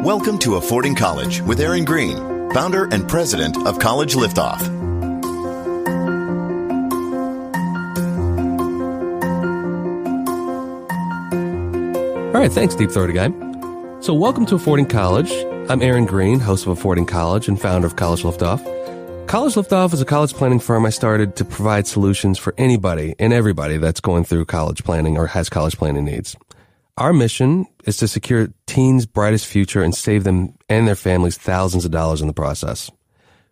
Welcome to Affording College with Aaron Greene, founder and president of College Liftoff. All right, thanks, Deep Throaty Guy. So welcome to Affording College. I'm Aaron Greene, host of Affording College and founder of College Liftoff. College Liftoff is a college planning firm I started to provide solutions for anybody and everybody that's going through college planning or has college planning needs. Our mission is to secure teens' brightest future and save them and their families thousands of dollars in the process.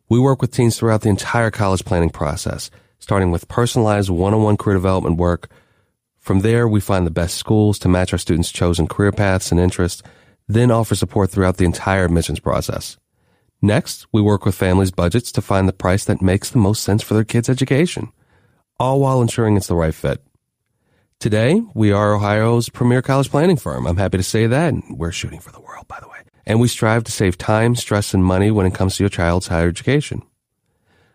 We work with teens throughout the entire college planning process, starting with personalized one-on-one career development work. From there, we find the best schools to match our students' chosen career paths and interests, then offer support throughout the entire admissions process. Next, we work with families' budgets to find the price that makes the most sense for their kids' education, all while ensuring it's the right fit. Today, we are Ohio's premier college planning firm. I'm happy to say that, and we're shooting for the world, by the way. And we strive to save time, stress, and money when it comes to your child's higher education.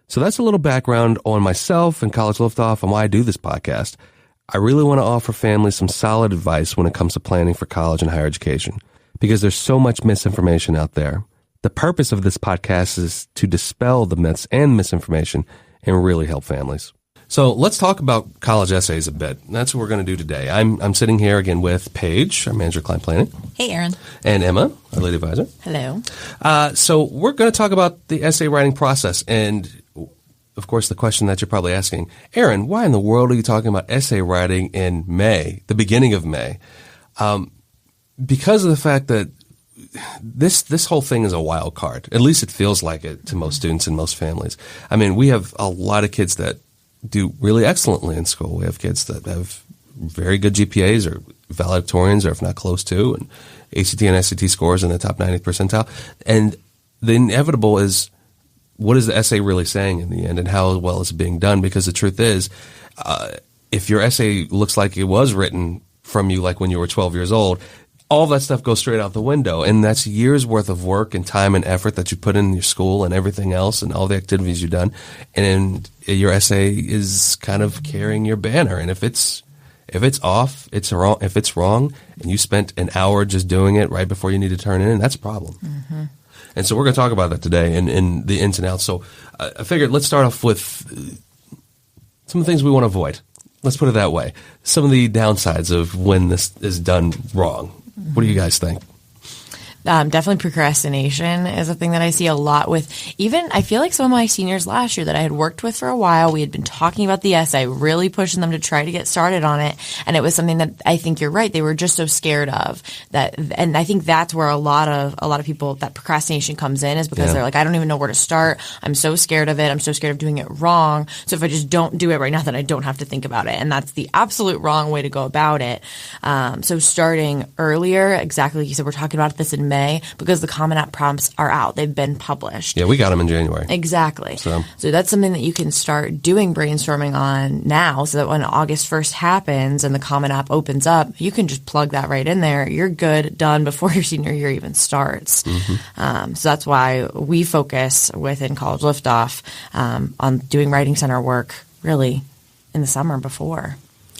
So that's a little background on myself and College Liftoff and why I do this podcast. I really want to offer families some solid advice when it comes to planning for college and higher education, because there's so much misinformation out there. The purpose of this podcast is to dispel the myths and misinformation and really help families. So let's talk about college essays a bit. That's what we're going to do today. I'm sitting here again with Paige, our manager of client planning. Hey, Aaron. And Emma, our lead advisor. Hello. So we're going to talk about the essay writing process. And, of course, the question that you're probably asking, Aaron, why in the world are you talking about essay writing in May, the beginning of May? Because of the fact that this whole thing is a wild card. At least it feels like it to most students and most families. I mean, we have a lot of kids that do really excellently in school. We have kids that have very good GPAs or valedictorians, or if not close to, and ACT and SAT scores in the top 90th percentile. And the inevitable is, what is the essay really saying in the end, and how well is it being done? Because the truth is, if your essay looks like it was written from you like when you were 12 years old, all that stuff goes straight out the window. And that's years worth of work and time and effort that you put in your school and everything else and all the activities you've done. And your essay is kind of carrying your banner. And if it's off, it's wrong. If it's wrong and you spent an hour just doing it right before you need to turn it in, that's a problem. Mm-hmm. And so we're going to talk about that today and the ins and outs. So I figured let's start off with some of the things we want to avoid. Let's put it that way. Some of the downsides of when this is done wrong. What do you guys think? Definitely procrastination is a thing that I see a lot with. Even I feel like some of my seniors last year that I had worked with for a while, we had been talking about the essay, really pushing them to try to get started on it. And it was something that I think you're right. They were just so scared of that. And I think that's where a lot of people, that procrastination comes in, is because they're like, I don't even know where to start. I'm so scared of it. I'm so scared of doing it wrong. So if I just don't do it right now, then I don't have to think about it. And that's the absolute wrong way to go about it. So starting earlier, exactly like you said, we're talking about this in May, because the Common App prompts are out. They've been published. Yeah, we got them in January. Exactly. So that's something that you can start doing brainstorming on now, so that when August 1st happens and the Common App opens up, you can just plug that right in there. You're good, done before your senior year even starts. Mm-hmm. So that's why we focus within College Liftoff on doing Writing Center work really in the summer before.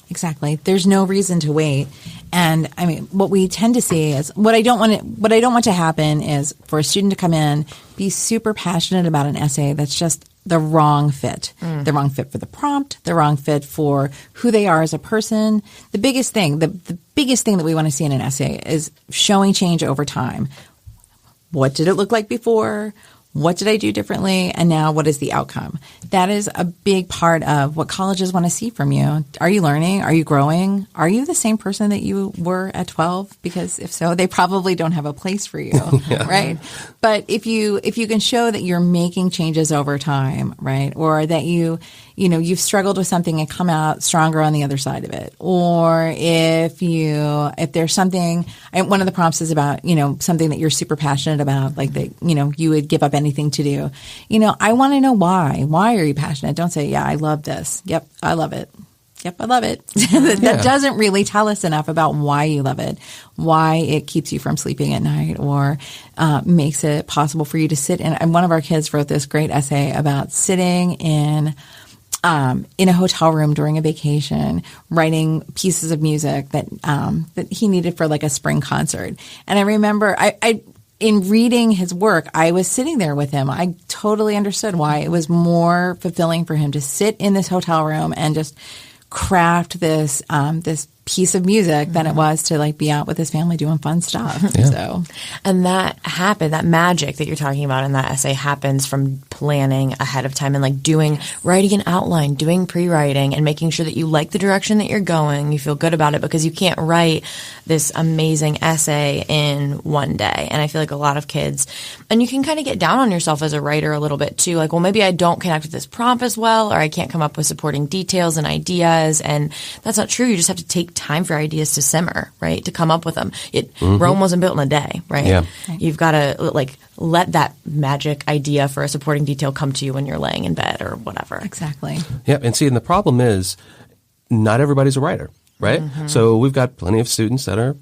Exactly. There's no reason to wait. And I mean, what we tend to see is what I don't want to happen is for a student to come in, be super passionate about an essay that's just the wrong fit. The wrong fit for the prompt, the wrong fit for who they are as a person. The biggest thing that we want to see in an essay is showing change over time. What did it look like before? What did I do differently? And now what is the outcome? That is a big part of what colleges want to see from you. Are you learning? Are you growing? Are you the same person that you were at 12? Because if so, they probably don't have a place for you, right? But if you can show that you're making changes over time, right? Or that you've struggled with something and come out stronger on the other side of it. Or if there's something, one of the prompts is about, something that you're super passionate about, like that, you would give up anything to do. I want to know why. Why are you passionate? Don't say, yeah, I love this. Yep, I love it. Yep, I love it. That doesn't really tell us enough about why you love it, why it keeps you from sleeping at night, or makes it possible for you to sit in. And one of our kids wrote this great essay about sitting in a hotel room during a vacation, writing pieces of music that he needed for like a spring concert. And I remember in reading his work, I was sitting there with him. I totally understood why it was more fulfilling for him to sit in this hotel room and just craft this this piece of music than it was to like be out with his family doing fun stuff. Yeah. So, and that magic that you're talking about in that essay happens from planning ahead of time and like writing an outline, doing pre-writing and making sure that you like the direction that you're going. You feel good about it because you can't write this amazing essay in one day. And I feel like a lot of kids, and you can kind of get down on yourself as a writer a little bit too. Like, well, maybe I don't connect with this prompt as well, or I can't come up with supporting details and ideas. And that's not true. You just have to take time for ideas to simmer, right? To come up with them. Rome wasn't built in a day, right? Yeah. You've got to like let that magic idea for a supporting detail come to you when you're laying in bed or whatever. exactly. Yeah, and see, and the problem is not everybody's a writer, right? So we've got plenty of students that are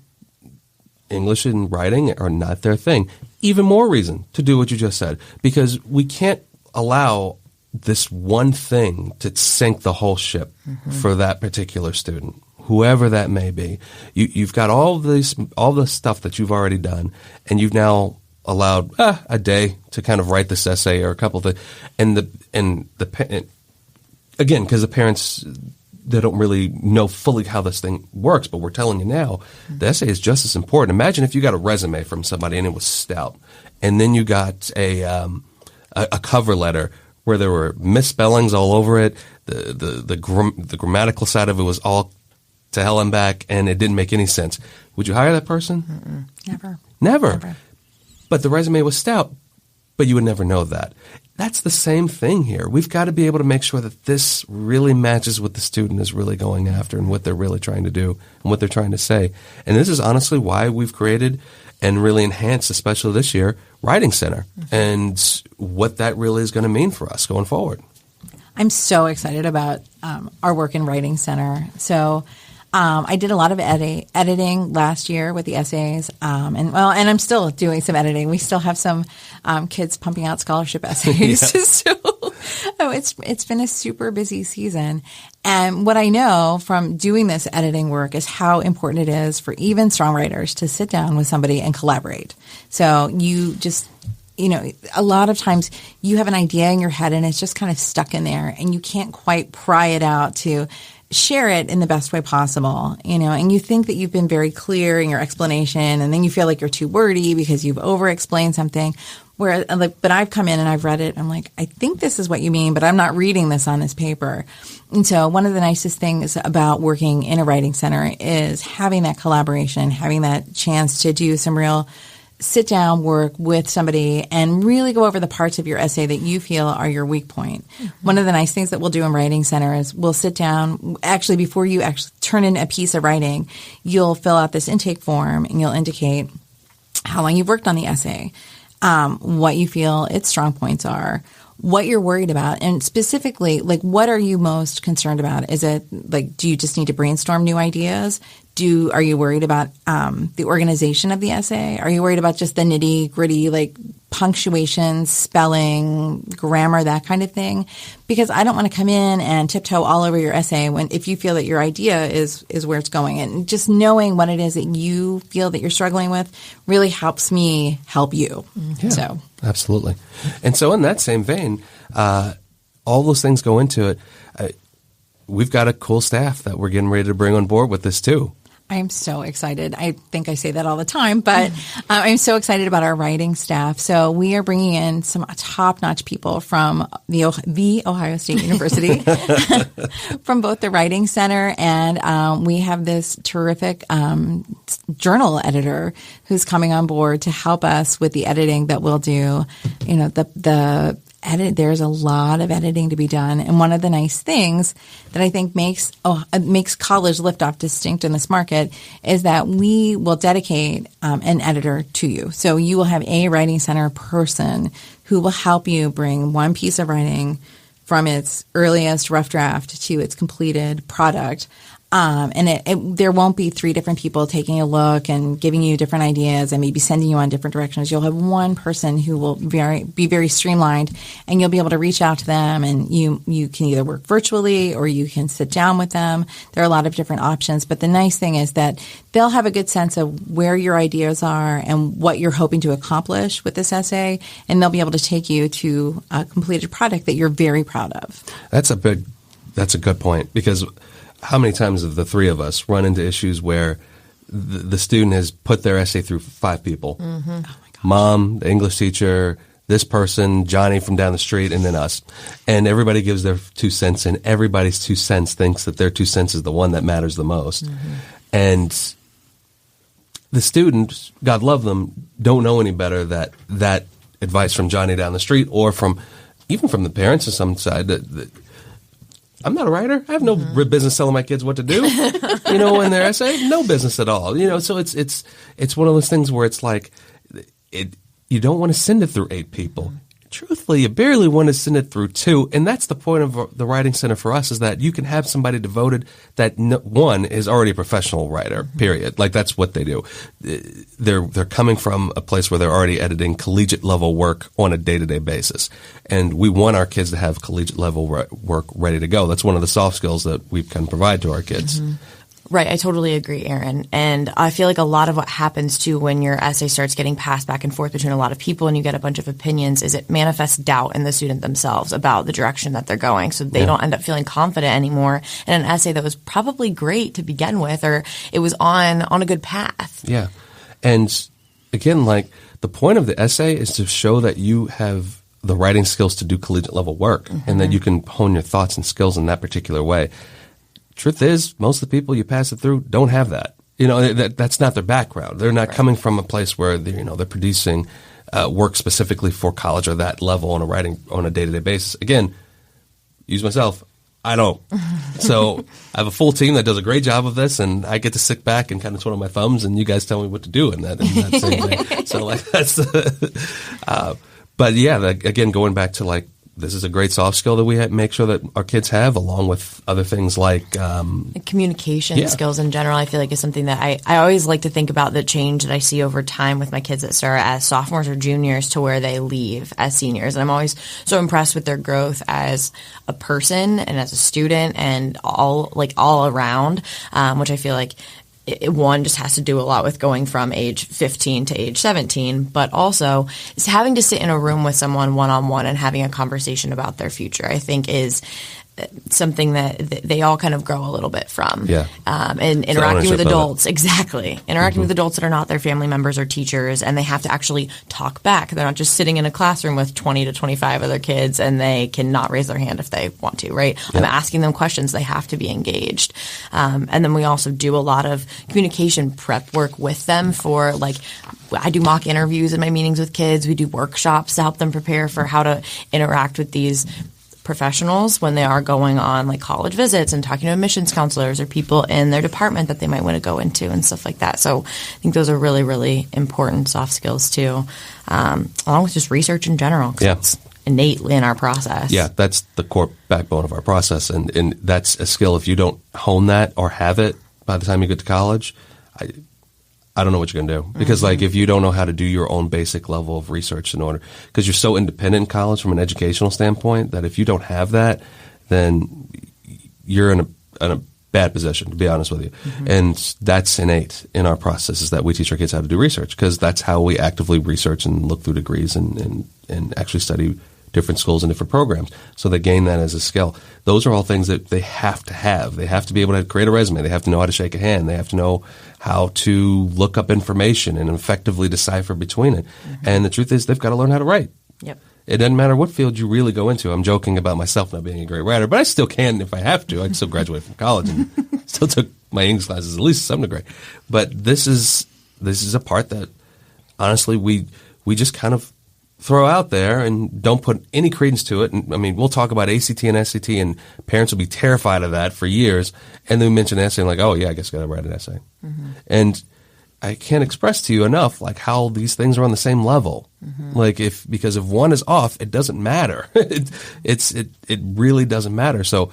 English and writing are not their thing. Even more reason to do what you just said, because we can't allow this one thing to sink the whole ship for that particular student, whoever that may be. You've got all the stuff that you've already done, and you've now allowed a day to kind of write this essay or a couple of things, and again, because the parents, they don't really know fully how this thing works, but we're telling you now, the essay is just as important. Imagine if you got a resume from somebody and it was stout, and then you got a cover letter where there were misspellings all over it, the grammatical side of it was all to hell and back, and it didn't make any sense. Would you hire that person? Never. But the resume was stout, but you would never know that. That's the same thing here. We've got to be able to make sure that this really matches what the student is really going after and what they're really trying to do and what they're trying to say. And this is honestly why we've created and really enhanced, especially this year, Writing Center and what that really is going to mean for us going forward. I'm so excited about our work in Writing Center. So I did a lot of editing last year with the essays, and I'm still doing some editing. We still have some kids pumping out scholarship essays. So it's been a super busy season. And what I know from doing this editing work is how important it is for even strong writers to sit down with somebody and collaborate. So you just, a lot of times you have an idea in your head and it's just kind of stuck in there and you can't quite pry it out to share it in the best way possible, and you think that you've been very clear in your explanation and then you feel like you're too wordy because you've over-explained something. But I've come in and I've read it. I'm like, I think this is what you mean, but I'm not reading this on this paper. And so one of the nicest things about working in a writing center is having that collaboration, having that chance to do some real sit-down work with somebody and really go over the parts of your essay that you feel are your weak point. One of the nice things that we'll do in Writing Center is we'll sit down, actually before you actually turn in a piece of writing, you'll fill out this intake form and you'll indicate how long you've worked on the essay, what you feel its strong points are, what you're worried about, and specifically, like, what are you most concerned about? Is it like, do you just need to brainstorm new ideas? Are you worried about the organization of the essay? Are you worried about just the nitty gritty, like punctuation, spelling, grammar, that kind of thing? Because I don't want to come in and tiptoe all over your essay if you feel that your idea is where it's going. And just knowing what it is that you feel that you're struggling with really helps me help you. Yeah, so absolutely. And so in that same vein, all those things go into it. We've got a cool staff that we're getting ready to bring on board with this too. I'm so excited. I think I say that all the time, but I'm so excited about our writing staff. So we are bringing in some top-notch people from the Ohio State University, from both the Writing Center, and we have this terrific journal editor who's coming on board to help us with the editing that we'll do. There's a lot of editing to be done. And one of the nice things that I think makes College Liftoff distinct in this market is that we will dedicate an editor to you. So you will have a Writing Center person who will help you bring one piece of writing from its earliest rough draft to its completed product. And there won't be 3 different people taking a look and giving you different ideas and maybe sending you on different directions. You'll have one person who will be very streamlined, and you'll be able to reach out to them, and you can either work virtually or you can sit down with them. There are a lot of different options, but the nice thing is that they'll have a good sense of where your ideas are and what you're hoping to accomplish with this essay, and they'll be able to take you to a completed product that you're very proud of. That's a good point, because how many times have the 3 of us run into issues where the student has put their essay through 5 people? Mm-hmm. Oh my gosh. Mom, the English teacher, this person, Johnny from down the street, and then us. And everybody gives their 2 cents, and everybody's 2 cents thinks that their 2 cents is the one that matters the most. Mm-hmm. And the students, God love them, don't know any better that advice from Johnny down the street, or even from the parents on some side, that I'm not a writer. I have no business telling my kids what to do, in their essay. No business at all. So it's one of those things where it's like, you don't want to send it through 8 people. Truthfully, you barely want to send it through 2. And that's the point of the Writing Center for us, is that you can have somebody devoted that, one, is already a professional writer, period. Like, that's what they do. They're coming from a place where they're already editing collegiate level work on a day-to-day basis. And we want our kids to have collegiate level work ready to go. That's one of the soft skills that we can provide to our kids. Mm-hmm. Right. I totally agree, Erin. And I feel like a lot of what happens too when your essay starts getting passed back and forth between a lot of people and you get a bunch of opinions is it manifests doubt in the student themselves about the direction that they're going. So they don't end up feeling confident anymore in an essay that was probably great to begin with, or it was on a good path. Yeah. And again, like, the point of the essay is to show that you have the writing skills to do collegiate level work, and that you can hone your thoughts and skills in that particular way. Truth is, most of the people you pass it through don't have that. That's not their background. They're not coming from a place where they're producing work specifically for college or that level on a day-to-day basis. Again, use myself. I don't. So I have a full team that does a great job of this, and I get to sit back and kind of twiddle my thumbs, and you guys tell me what to do in that same thing. So that's. But yeah, again, going back to this is a great soft skill that we make sure that our kids have, along with other things like communication skills in general. I feel like is something that I always like to think about, the change that I see over time with my kids that start as sophomores or juniors to where they leave as seniors. And I'm always so impressed with their growth as a person and as a student and all around, which I feel like one just has to do a lot with going from age 15 to age 17, but also is having to sit in a room with someone one-on-one and having a conversation about their future, I think is something that they all kind of grow a little bit from. Yeah. And interacting with adults. Exactly. Interacting with adults that are not their family members or teachers, and they have to actually talk back. They're not just sitting in a classroom with 20 to 25 other kids and they cannot raise their hand if they want to, right? Yeah. I'm asking them questions. They have to be engaged. And then we also do a lot of communication prep work with them for I do mock interviews in my meetings with kids. We do workshops to help them prepare for how to interact with these professionals when they are going on college visits and talking to admissions counselors or people in their department that they might want to go into and stuff like that. So I think those are really, really important soft skills too, along with just research in general. Yeah. It's innately in our process. Yeah, that's the core backbone of our process. And that's a skill. If you don't hone that or have it by the time you get to college, I don't know what you're going to do. Because if you don't know how to do your own basic level of research because you're so independent in college from an educational standpoint, that if you don't have that, then you're in a bad position, to be honest with you. And that's innate in our process, is that we teach our kids how to do research, because that's how we actively research and look through degrees and actually study different schools and different programs. So they gain that as a skill. Those are all things that they have to have. They have to be able to create a resume. They have to know how to shake a hand. They have to know how to look up information and effectively decipher between it. And the truth is, they've got to learn how to write. Yep. It doesn't matter what field you really go into. I'm joking about myself not being a great writer, but I still can if I have to. I can still graduate from college and still took my English classes at least to some degree. But this is a part that, honestly, we just kind of throw out there and don't put any credence to it. And I mean, we'll talk about ACT and SAT, and parents will be terrified of that for years. And then we mention essay, and oh yeah, I guess I got to write an essay. And I can't express to you enough how these things are on the same level. Because if one is off, it doesn't matter. It really doesn't matter. So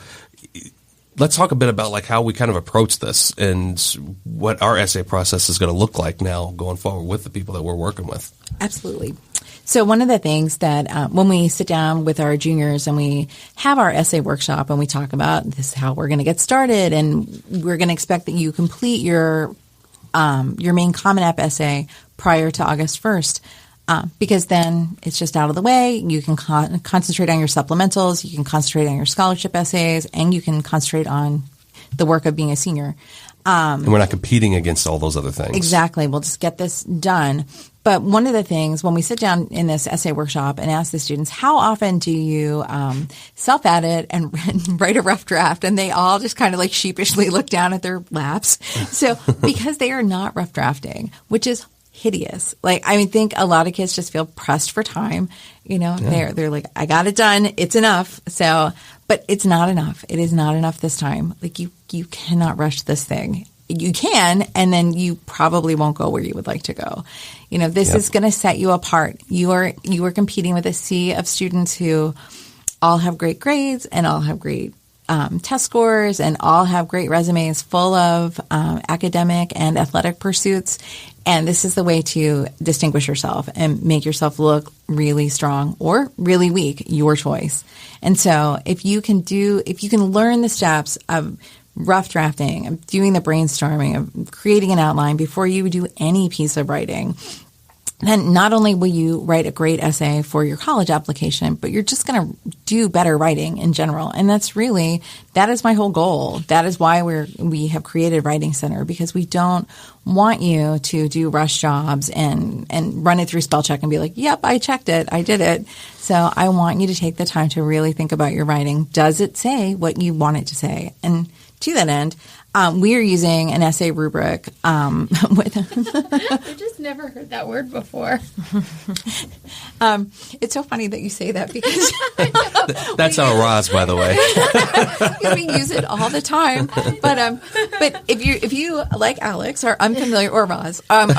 let's talk a bit about like how we kind of approach this and what our essay process is going to look like now going forward with the people that we're working with. Absolutely. So one of the things that when we sit down with our juniors and we have our essay workshop and we talk about this is how we're going to get started, and we're going to expect that you complete your main Common App essay prior to August 1st. Because then it's just out of the way. You can concentrate on your supplementals, you can concentrate on your scholarship essays, and you can concentrate on the work of being a senior. And we're not competing against all those other things. Exactly. We'll just get this done. But one of the things when we sit down in this essay workshop and ask the students, how often do you self-edit and write a rough draft? And they all just kind of like sheepishly look down at their laps. So because they are not rough drafting, which is hideous. Like, I think a lot of kids just feel pressed for time. They're like, I got it done. It's enough. So, but it's not enough. It is not enough this time. Like you cannot rush this thing. You can, and then you probably won't go where you would like to go. This is going to set you apart. You are competing with a sea of students who all have great grades and all have great test scores and all have great resumes full of academic and athletic pursuits. And this is the way to distinguish yourself and make yourself look really strong or really weak, your choice. And so if you can learn the steps of rough drafting, of doing the brainstorming, of creating an outline before you do any piece of writing, then not only will you write a great essay for your college application, but you're just going to do better writing in general. And that is my whole goal. That is why we have created Writing Center, because we don't want you to do rush jobs and run it through spell check and be like, yep, I checked it. I did it. So I want you to take the time to really think about your writing. Does it say what you want it to say? And to that end, we are using an essay rubric with I just never heard that word before. It's so funny that you say that because that's our Roz, by the way. We use it all the time. But if you like Alex are unfamiliar, or Roz are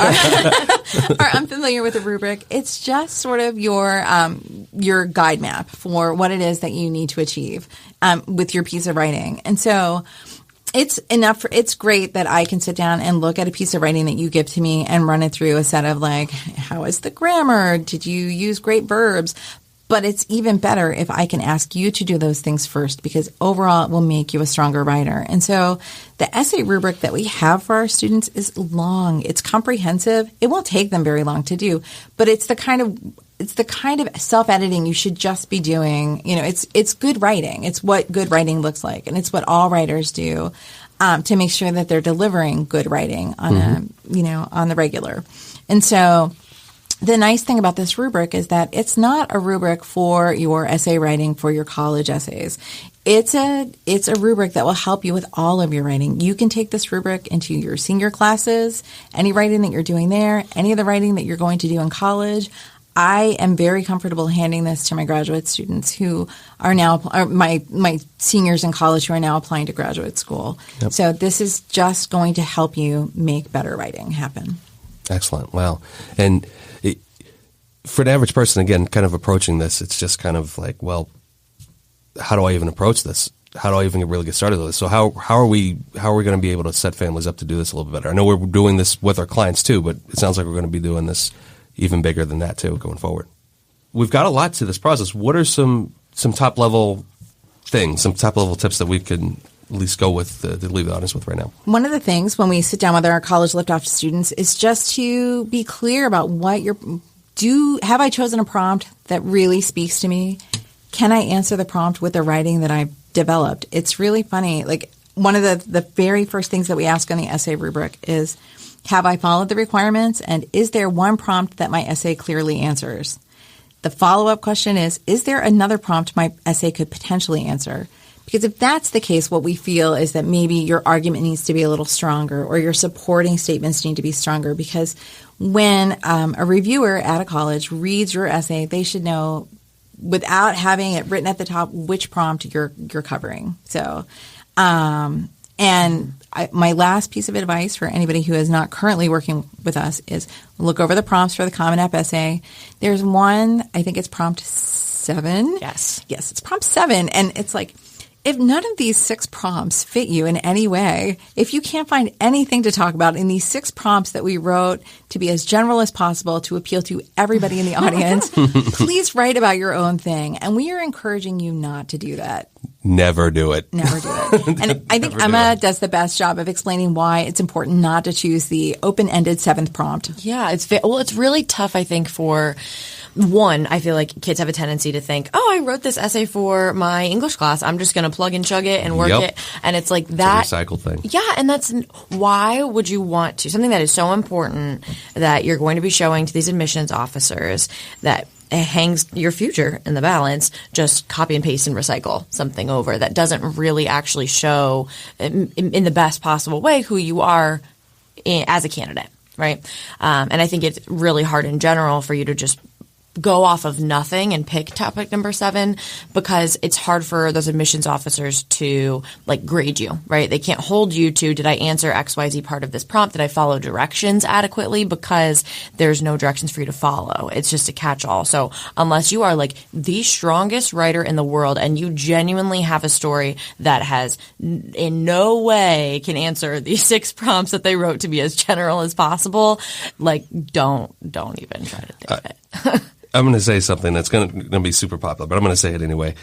unfamiliar with the rubric, it's just sort of your guide map for what it is that you need to achieve with your piece of writing. And so it's great that I can sit down and look at a piece of writing that you give to me and run it through a set of like, how is the grammar? Did you use great verbs? But it's even better if I can ask you to do those things first, because overall it will make you a stronger writer. And so the essay rubric that we have for our students is long. It's comprehensive. It won't take them very long to do, but it's the kind of self-editing you should just be doing. It's good writing. It's what good writing looks like. And it's what all writers do to make sure that they're delivering good writing on on the regular. And so the nice thing about this rubric is that it's not a rubric for your essay writing for your college essays. It's a rubric that will help you with all of your writing. You can take this rubric into your senior classes, any writing that you're doing there, any of the writing that you're going to do in college. I am very comfortable handing this to my graduate students who are now my seniors in college who are now applying to graduate school. Yep. So this is just going to help you make better writing happen. Excellent. Wow. And for an average person, again, kind of approaching this, it's just kind of like, well, how do I even approach this? How do I even really get started with this? So how are we going to be able to set families up to do this a little bit better? I know we're doing this with our clients too, but it sounds like we're going to be doing this even bigger than that too going forward. We've got a lot to this process. What are some top level things, some top level tips that we can at least go with to leave the audience with right now? One of the things when we sit down with our College Liftoff students is just to be clear about what have I chosen a prompt that really speaks to me? Can I answer the prompt with the writing that I've developed? It's really funny. Like one of the very first things that we ask on the essay rubric is, have I followed the requirements? And is there one prompt that my essay clearly answers? The follow-up question is there another prompt my essay could potentially answer? Because if that's the case, what we feel is that maybe your argument needs to be a little stronger or your supporting statements need to be stronger, because when a reviewer at a college reads your essay, they should know without having it written at the top which prompt you're covering. So, my last piece of advice for anybody who is not currently working with us is look over the prompts for the Common App essay. There's one, I think it's prompt 7. Yes, it's prompt 7, and it's like if none of these 6 prompts fit you in any way, if you can't find anything to talk about in these 6 prompts that we wrote to be as general as possible to appeal to everybody in the audience, please write about your own thing. And we are encouraging you not to do that. Never do it. Never do it. And I think Emma does the best job of explaining why it's important not to choose the open-ended 7th prompt. Yeah, it's really tough, I think, for one, I feel like kids have a tendency to think, oh, I wrote this essay for my English class. I'm just going to plug and chug it and work it. And it's like that. It's a recycle thing. Yeah. And that's why would you want to? Something that is so important that you're going to be showing to these admissions officers that it hangs your future in the balance, just copy and paste and recycle something over that doesn't really actually show in the best possible way who you are as a candidate. Right. And I think it's really hard in general for you to just go off of nothing and pick topic number 7 because it's hard for those admissions officers to grade you, right? They can't hold you to, did I answer XYZ part of this prompt? Did I follow directions adequately? Because there's no directions for you to follow. It's just a catch-all. So unless you are the strongest writer in the world and you genuinely have a story that has in no way can answer these 6 prompts that they wrote to be as general as possible, don't even try to think of it. I'm going to say something that's going to be super popular, but I'm going to say it anyway.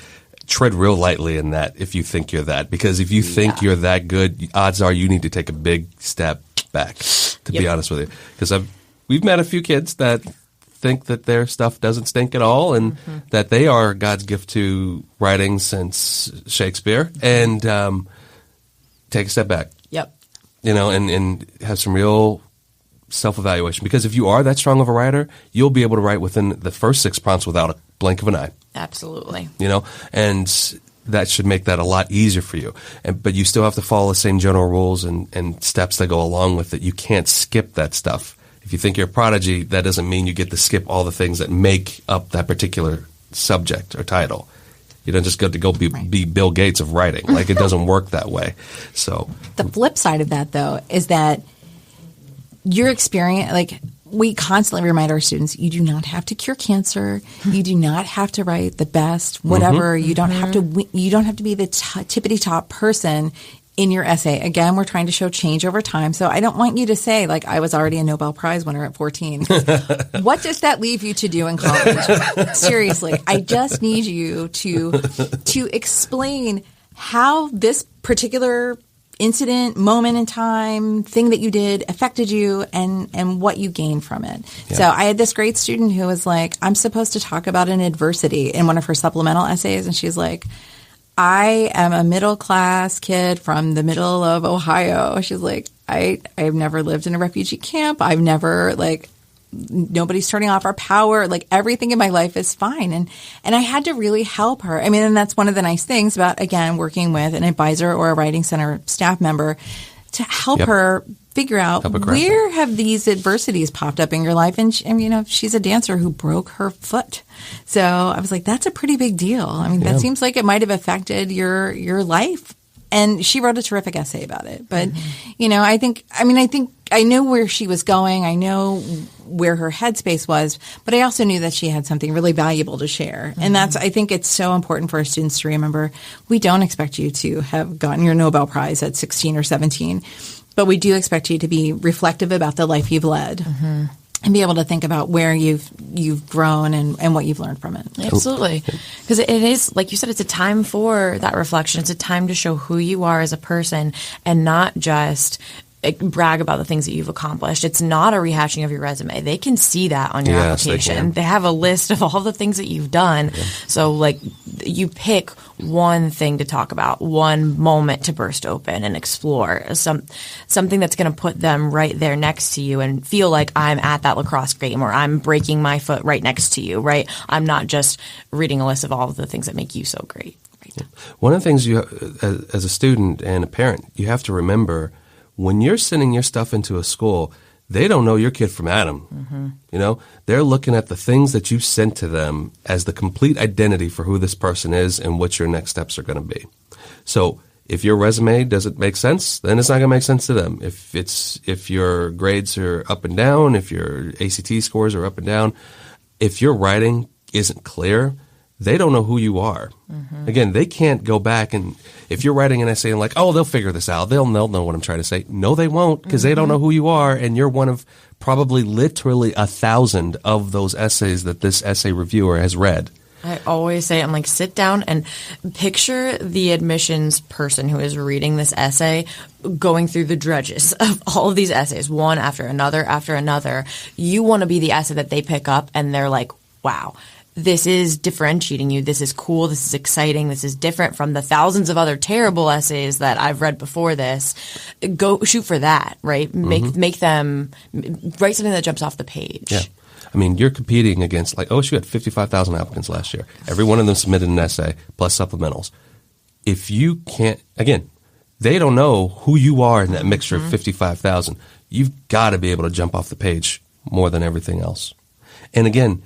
Tread real lightly in that if you think you're that. Because if you think you're that good, odds are you need to take a big step back, to be honest with you. Because we've met a few kids that think that their stuff doesn't stink at all and that they are God's gift to writing since Shakespeare. And take a step back. Yep. And have some real self-evaluation, because if you are that strong of a writer, you'll be able to write within the first 6 prompts without a blink of an eye. Absolutely. And that should make that a lot easier for you. But you still have to follow the same general rules and steps that go along with it. You can't skip that stuff. If you think you're a prodigy, that doesn't mean you get to skip all the things that make up that particular subject or title. You don't just get to go be Bill Gates of writing. It doesn't work that way. So the flip side of that, though, is that your experience, we constantly remind our students, you do not have to cure cancer. You do not have to write the best, whatever. You don't have to. You don't have to be the tippity top person in your essay. Again, we're trying to show change over time. So I don't want you to say, I was already a Nobel Prize winner at 14. What does that leave you to do in college? Seriously, I just need you to explain how this particular incident, moment in time, thing that you did affected you and what you gained from it. Yeah. So I had this great student who was like, I'm supposed to talk about an adversity in one of her supplemental essays. And she's like, I am a middle class kid from the middle of Ohio. She's like, I've never lived in a refugee camp. I've never nobody's turning off our power. Everything in my life is fine. And I had to really help her. I mean, and that's one of the nice things about, again, working with an advisor or a writing center staff member to help her figure out where have these adversities popped up in your life. And she's a dancer who broke her foot. So I was like, that's a pretty big deal. I mean, that seems like it might have affected your life. And she wrote a terrific essay about it. But, I think I knew where she was going. I know where her headspace was, but I also knew that she had something really valuable to share. And I think it's so important for our students to remember, we don't expect you to have gotten your Nobel Prize at 16 or 17, but we do expect you to be reflective about the life you've led. And be able to think about where you've grown and what you've learned from it. Absolutely. Because it is, like you said, it's a time for that reflection. It's a time to show who you are as a person and not just brag about the things that you've accomplished. It's not a rehashing of your resume. They can see that on your application. They have a list of all the things that you've done. Yeah. So you pick one thing to talk about, one moment to burst open and explore, something that's going to put them right there next to you and feel like I'm at that lacrosse game or I'm breaking my foot right next to you, right? I'm not just reading a list of all of the things that make you so great. Right? Yeah. One of the things you, as a student and a parent, you have to remember when you're sending your stuff into a school, they don't know your kid from Adam. They're looking at the things that you sent to them as the complete identity for who this person is and what your next steps are going to be. So if your resume doesn't make sense, then it's not going to make sense to them. If your grades are up and down, if your ACT scores are up and down, if your writing isn't clear, they don't know who you are. Mm-hmm. Again, they can't go back and if you're writing an essay and like, oh, they'll figure this out. They'll know what I'm trying to say. No, they won't because they don't know who you are. And you're one of probably literally 1,000 of those essays that this essay reviewer has read. I always say, I'm like, sit down and picture the admissions person who is reading this essay going through the dredges of all of these essays, one after another after another. You want to be the essay that they pick up and they're like, wow, this is differentiating you. This is cool. This is exciting. This is different from the thousands of other terrible essays that I've read before this. Go shoot for that, right? Make them write something that jumps off the page. Yeah. I mean, you're competing against, like, OSU had 55,000 applicants last year. Every one of them submitted an essay plus supplementals. If you can't, again, they don't know who you are in that mixture of 55,000. You've got to be able to jump off the page more than everything else. And again,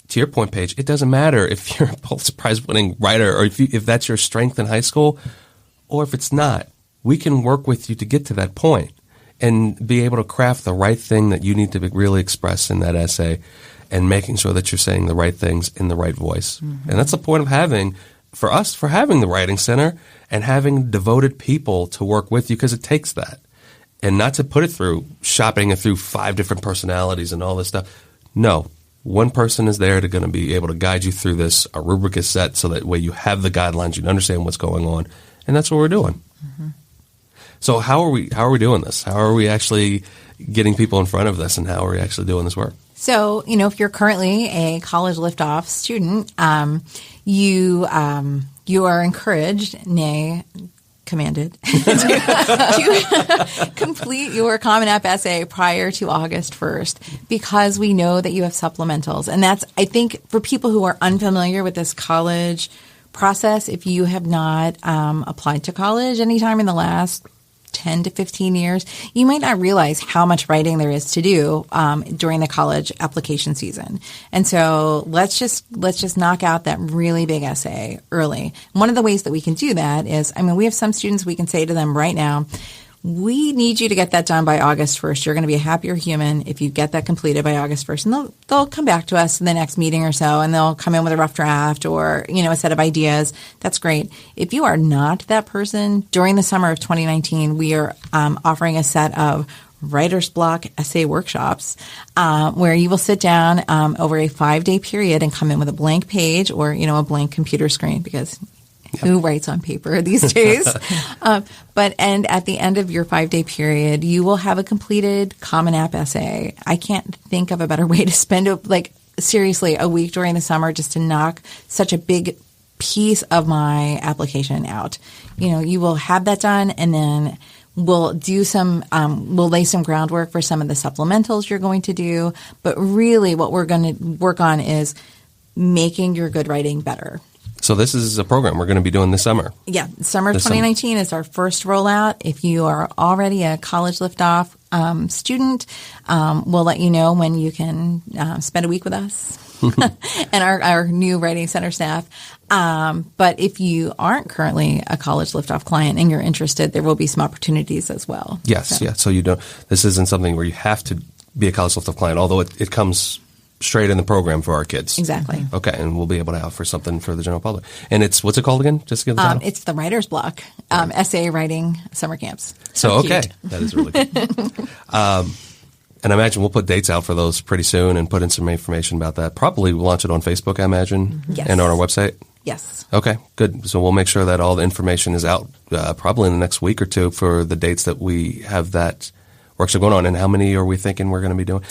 to your point, Paige, it doesn't matter if you're a Pulitzer Prize-winning writer or if that's your strength in high school or if it's not. We can work with you to get to that point and be able to craft the right thing that you need to really express in that essay and making sure that you're saying the right things in the right voice. Mm-hmm. And that's the point of having the Writing Center and having devoted people to work with you because it takes that. And not to put it through shopping it through 5 different personalities and all this stuff. No. One person is there to going to be able to guide you through this. A rubric is set so that way you have the guidelines, you understand what's going on. And that's what we're doing. Mm-hmm. So how are we doing this? How are we actually getting people in front of this, and how are we actually doing this work? So, if you're currently a College Liftoff student, you are encouraged, nay, commanded, to complete your Common App essay prior to August 1st because we know that you have supplementals. And that's, I think, for people who are unfamiliar with this college process, if you have not applied to college anytime in the last 10 to 15 years, you might not realize how much writing there is to do during the college application season. And so let's just knock out that really big essay early. And one of the ways that we can do that is, we have some students we can say to them right now, we need you to get that done by August 1st. You're going to be a happier human if you get that completed by August 1st. And they'll come back to us in the next meeting or so, and they'll come in with a rough draft or, a set of ideas. That's great. If you are not that person, during the summer of 2019, we are offering a set of writer's block essay workshops where you will sit down over a 5-day period and come in with a blank page or, a blank computer screen because who writes on paper these days? And at the end of your 5-day period, you will have a completed Common App essay. I can't think of a better way to spend seriously a week during the summer just to knock such a big piece of my application out. You will have that done, and then we'll do we'll lay some groundwork for some of the supplementals you're going to do. But really what we're going to work on is making your good writing better. So this is a program we're going to be doing this summer. Yeah, summer 2019 is our first rollout. If you are already a College Liftoff student, we'll let you know when you can spend a week with us and our new Writing Center staff. But if you aren't currently a College Liftoff client and you're interested, there will be some opportunities as well. Yes, yeah. So this isn't something where you have to be a College Liftoff client, although it comes straight in the program for our kids. Exactly. Okay, and we'll be able to offer something for the general public. And what's it called again? Just to give the title. It's the Writer's Block, essay writing summer camps. So okay, that is really good. And I imagine we'll put dates out for those pretty soon and put in some information about that. Probably we'll launch it on Facebook, I imagine, yes. And on our website. Yes. Okay, good. So we'll make sure that all the information is out probably in the next week or two for the dates that we have that workshop going on. And how many are we thinking we're going to be doing?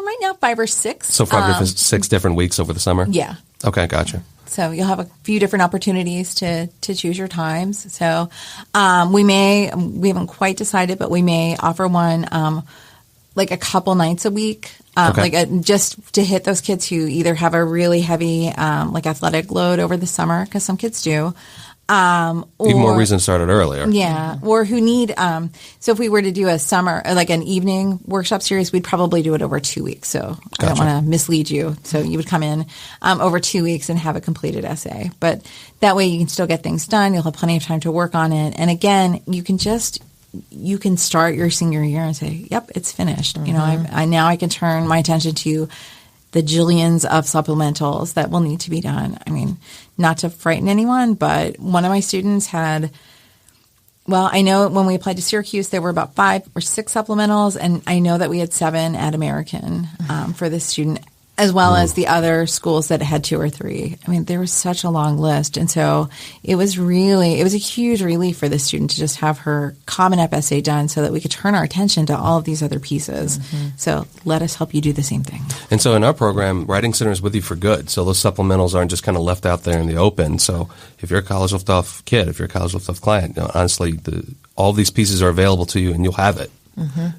Right now, 5 or 6. So 6 different weeks over the summer? Yeah. Okay, gotcha. So you'll have a few different opportunities to choose your times. So we haven't quite decided, but we may offer one like a couple nights a week, just to hit those kids who either have a really heavy athletic load over the summer, because some kids do. Even more reason to start it earlier. Yeah. Or who need, so if we were to do a summer, like an evening workshop series, we'd probably do it over 2 weeks. So gotcha. I don't want to mislead you. So you would come in over 2 weeks and have a completed essay. But that way you can still get things done. You'll have plenty of time to work on it. And again, you can start your senior year and say, yep, it's finished. Mm-hmm. I now I can turn my attention to the jillions of supplementals that will need to be done. I mean, not to frighten anyone, but one of my students had, well, I know when we applied to Syracuse, there were about 5 or 6 supplementals, and I know that we had 7 at American for this student, as well as the other schools that had 2 or 3. I mean, there was such a long list. And so it was a huge relief for this student to just have her Common App essay done so that we could turn our attention to all of these other pieces. So let us help you do the same thing. And so in our program, Writing Center is with you for good. So those supplementals aren't just kind of left out there in the open. So if you're a College Liftoff kid, if you're a College Liftoff client, honestly, all these pieces are available to you and you'll have it.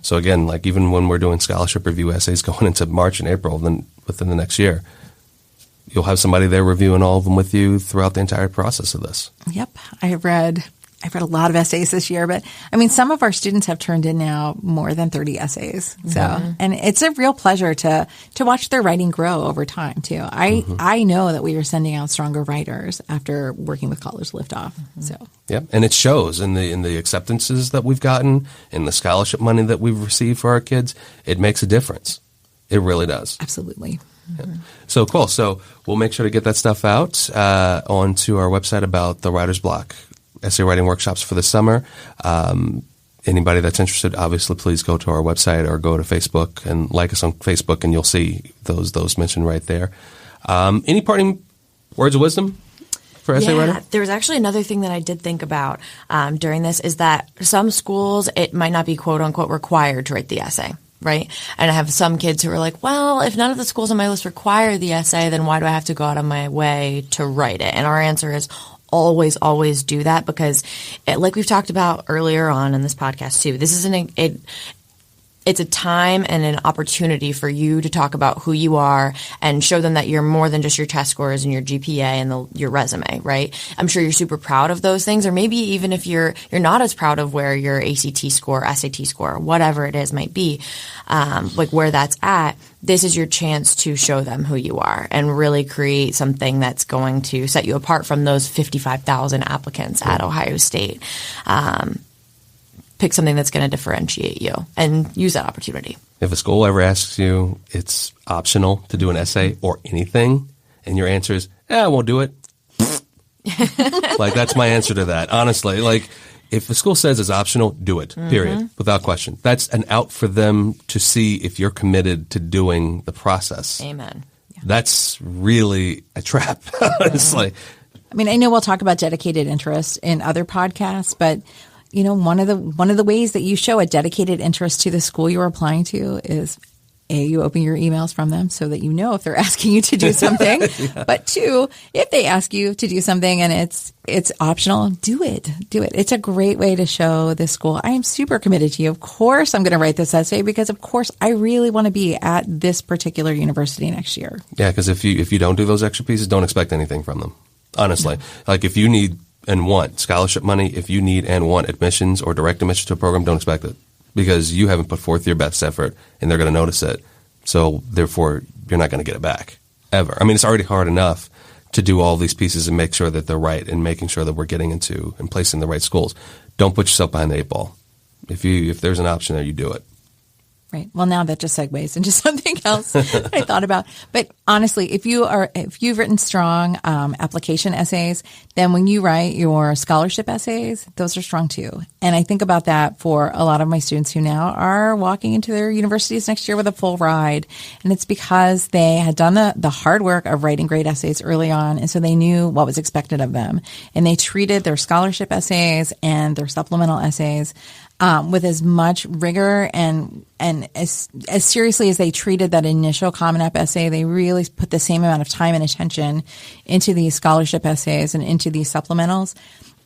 So again, like even when we're doing scholarship review essays going into March and April, then within the next year, you'll have somebody there reviewing all of them with you throughout the entire process of this. Yep. I've read a lot of essays this year, but I mean, some of our students have turned in now more than 30 essays. So, and it's a real pleasure to watch their writing grow over time too. I know that we are sending out stronger writers after working with College Liftoff. So, yep. And it shows in the acceptances that we've gotten, in the scholarship money that we've received for our kids. It makes a difference. It really does. Absolutely. Yeah. So cool. So we'll make sure to get that stuff out onto our website about the writer's block. Essay writing workshops for the summer. Anybody that's interested, obviously, please go to our website or go to Facebook and like us on Facebook, and you'll see those mentioned right there. Any parting words of wisdom for essay writing? There was actually another thing that I did think about during this is that some schools, it might not be quote unquote required to write the essay. Right? And I have some kids who are like, well, if none of the schools on my list require the essay, then why do I have to go out of my way to write it? And our answer is always do that, because like we've talked about earlier on in this podcast too, this is it's a time and an opportunity for you to talk about who you are and show them that you're more than just your test scores and your GPA and your resume, right? I'm sure you're super proud of those things, or maybe even if you're not as proud of where your ACT score, SAT score, whatever it is might be, like where that's at, this is your chance to show them who you are and really create something that's going to set you apart from those 55,000 applicants at Ohio State. Pick something that's going to differentiate you and use that opportunity. If a school ever asks you it's optional to do an essay or anything, and your answer is, I won't do it. Like, that's my answer to that. Honestly, like, if the school says it's optional, do it, period, without question. That's an out for them to see if you're committed to doing the process. Amen. Yeah. That's really a trap, honestly. I mean, I know we'll talk about dedicated interest in other podcasts, but you know, one of the ways that you show a dedicated interest to the school you're applying to is, A, you open your emails from them so that you know if they're asking you to do something. But 2, if they ask you to do something and it's optional, do it. It's a great way to show this school, I am super committed to you. Of course, I'm going to write this essay because, of course, I really want to be at this particular university next year. Yeah, because if you don't do those extra pieces, don't expect anything from them. Honestly, like if you need and want scholarship money, if you need and want admissions or direct admissions to a program, don't expect it, because you haven't put forth your best effort and they're going to notice it. So therefore, you're not going to get it back ever. I mean, it's already hard enough to do all these pieces and make sure that they're right and making sure that we're getting into and placing the right schools. Don't put yourself behind the 8 ball. If there's an option there, you do it. Right. Well, now that just segues into something else that I thought about. But honestly, if you've written strong application essays, then when you write your scholarship essays, those are strong too. And I think about that for a lot of my students who now are walking into their universities next year with a full ride. And it's because they had done the hard work of writing great essays early on. And so they knew what was expected of them. And they treated their scholarship essays and their supplemental essays with as much rigor and as seriously as they treated that initial Common App essay. They really put the same amount of time and attention into these scholarship essays and into these supplementals.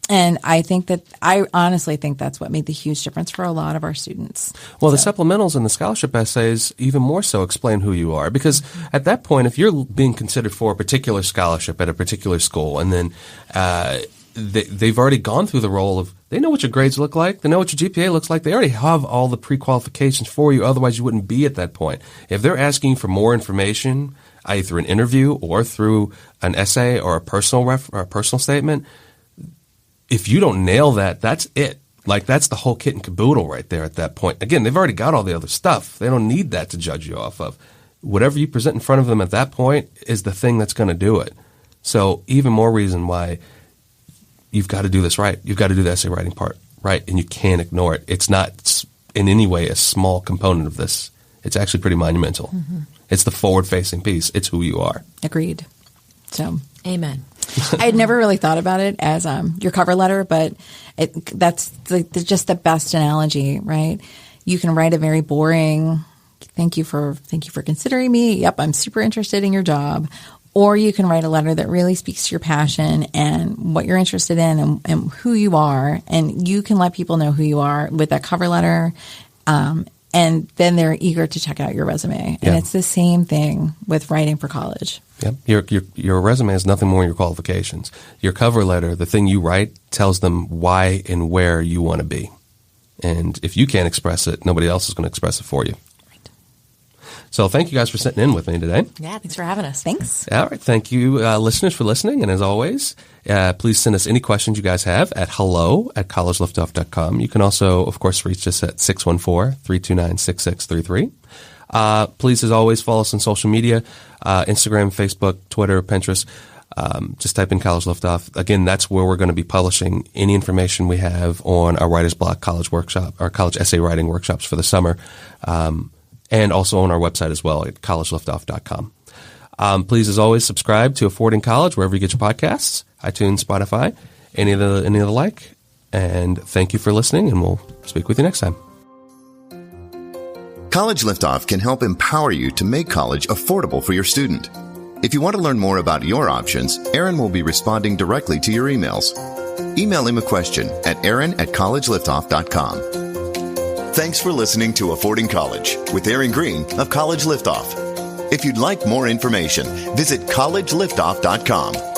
And I honestly think that's what made the huge difference for a lot of our students. Well, the supplementals and the scholarship essays even more so explain who you are, because at that point, if you're being considered for a particular scholarship at a particular school, and then they've already gone through the role of, they know what your grades look like, they know what your GPA looks like, they already have all the pre-qualifications for you, otherwise you wouldn't be at that point. If they're asking you for more information, either through an interview or through an essay or a personal statement, if you don't nail that, that's it. Like, that's the whole kit and caboodle right there at that point. Again, they've already got all the other stuff. They don't need that to judge you off of. whatever you present in front of them at that point is the thing that's going to do it. So even more reason why you've got to do this right. You've got to do the essay writing part right, and you can't ignore it. It's not in any way a small component of this. It's actually pretty monumental. Mm-hmm. It's the forward-facing piece. It's who you are. Agreed. So, amen. I had never really thought about it as your cover letter, but that's just the best analogy, right? You can write a very boring, thank you for considering me. Yep, I'm super interested in your job. Or you can write a letter that really speaks to your passion and what you're interested in and who you are. And you can let people know who you are with that cover letter. And then they're eager to check out your resume. And it's the same thing with writing for college. Yep. Your resume is nothing more than your qualifications. Your cover letter, the thing you write, tells them why and where you want to be. And if you can't express it, nobody else is going to express it for you. Right. So thank you guys for sitting in with me today. Yeah, thanks for having us. Thanks. All right. Thank you, listeners, for listening. And as always, please send us any questions you guys have at hello@collegeliftoff.com. You can also, of course, reach us at 614-329-6633. Please, as always, follow us on social media, Instagram, Facebook, Twitter, Pinterest. Just type in College Liftoff. Again, that's where we're going to be publishing any information we have on our Writer's Block college workshop, our college essay writing workshops for the summer, and also on our website as well at collegeliftoff.com. Please, as always, subscribe to Affording College wherever you get your podcasts, iTunes, Spotify, any of the like. And thank you for listening, and we'll speak with you next time. College Liftoff can help empower you to make college affordable for your student. If you want to learn more about your options, Aaron will be responding directly to your emails. Email him a question at aaron@collegeliftoff.com. Thanks for listening to Affording College with Aaron Greene of College Liftoff. If you'd like more information, visit collegeliftoff.com.